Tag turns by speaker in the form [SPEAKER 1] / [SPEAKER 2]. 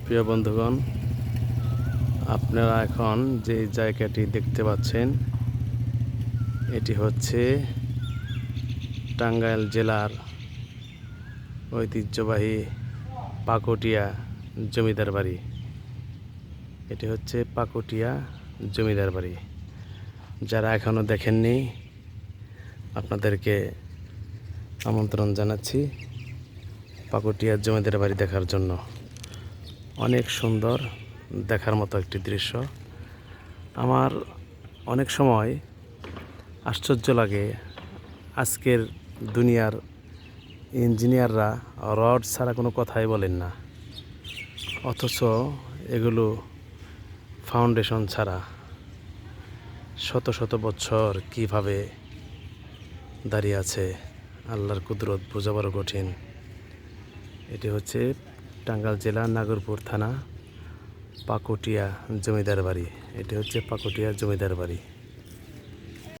[SPEAKER 1] প্রিয় বন্ধুগণ, আপনারা এখন যে জায়গাটি দেখতে পাচ্ছেন এটি হচ্ছে টাঙ্গাইল জেলার ঐতিহ্যবাহী পাকুটিয়া জমিদার বাড়ি। এটি হচ্ছে পাকুটিয়া জমিদার বাড়ি। যারা এখনও দেখেননি আপনাদেরকে আমন্ত্রণ জানাচ্ছি পাকুটিয়া জমিদার বাড়ি দেখার জন্য। অনেক সুন্দর, দেখার মতো একটি দৃশ্য। আমার অনেক সময় আশ্চর্য লাগে, আজকের দুনিয়ার ইঞ্জিনিয়াররা রড ছাড়া কোনো কথাই বলেন না, অথচ এগুলো ফাউন্ডেশন ছাড়া শত শত বছর কিভাবে দাঁড়িয়ে আছে, আল্লাহর কুদরত বোঝাবারও কঠিন। এটি হচ্ছে টাঙ্গাইল জেলা নাগরপুর থানা পাকুটিয়া জমিদার বাড়ি। এটি হচ্ছে পাকুটিয়া জমিদার বাড়ি।